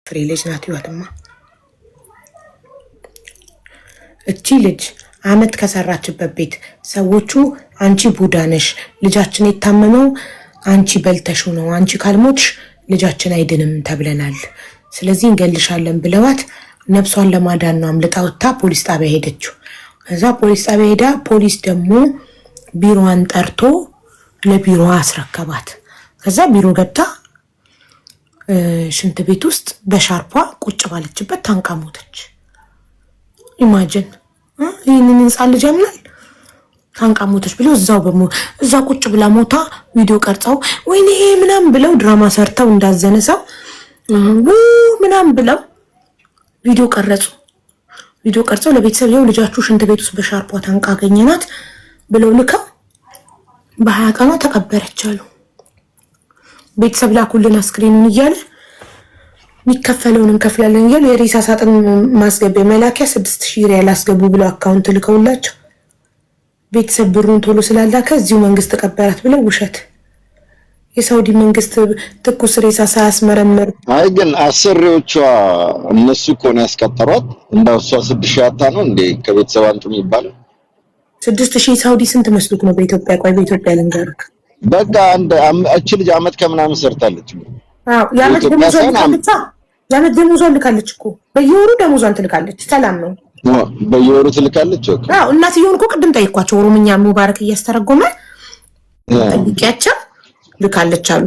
ፍሬ ልጅ ናት ይዋትማ እቺ ልጅ አመት ከሰራችበት ቤት ሰዎቹ አንቺ ቡዳ ነሽ ልጃችን የታመመው አንቺ በልተሹ ነው አንቺ ካልሞትሽ ልጃችን አይድንም ተብለናል ስለዚህ እንገልሻለን ብለዋት ነፍሷን ለማዳን ነው አምልጣ ወጣ ፖሊስ ጣቢያ ሄደችው ከዛ ፖሊስ ጣቢያ ሄዳ ፖሊስ ደግሞ ቢሮዋን ጠርቶ ለቢሮዋ አስረከባት ከዛ ቢሮ ገብታ ሽንት ቤት ውስጥ በሻርፓ ቁጭ ባለችበት ታንቃ ሞተች ኢማጂን ይሄንን እንሳል ጀምናል ታንቃ ሞተች ብለው እዛ ቁጭ ብላ ሞታ ቪዲዮ ቀርጸው ወይኔ ምናም ብለው ድራማ ሰርተው እንዳዘነ ሰው ምናም ብለው ቪዲዮ ቀርጸው ለቤተሰብ ይኸው ልጃችሁ ሽንት ቤት ውስጥ በሻርፓ ታንቃ አገኘናት ብለው ልከው በ20 ቀኗ ተቀበረች አሉ ቤተሰብ ላኩልን አስክሬኑን እያለ ሚከፈለውን እንከፍላለን እያለ የሬሳ ሳጥን ማስገቢያ መላኪያ 6000 ሪያል አስገቡ ብለው አካውንት ልከውላቸው ቤተሰብ ብሩን ቶሎ ስላላከ እዚሁ መንግስት ተቀበራት ብለው ውሸት የሳውዲ መንግስት ትኩስ ሬሳ ሳያስመረምር አይ ግን አሰሪዎቿ እነሱ ኮን ያስቀጠሯት እንደው 6000 ያታ ነው እንዴ ከቤተሰብ አንቱ የሚባለው 6000 ሳውዲ ስንት መስሉት ነው በኢትዮጵያ ቆይ በኢትዮጵያ ልንገርክ በቃ አንድ እቺ ልጅ አመት ከምናምን ሰርታለች አዎ ያመት ደሞዟን ልካለች እኮ በየወሩ ደሞዟን ትልካለች ሰላም ነው በየወሩ ትልካለች ኦኬ አዎ እናትየውን እኮ ቅድም ጠይቋቸው ኦሮምኛ ሙባረክ እያስተረጎመ ጠይቂያቸው ልካለች አሉ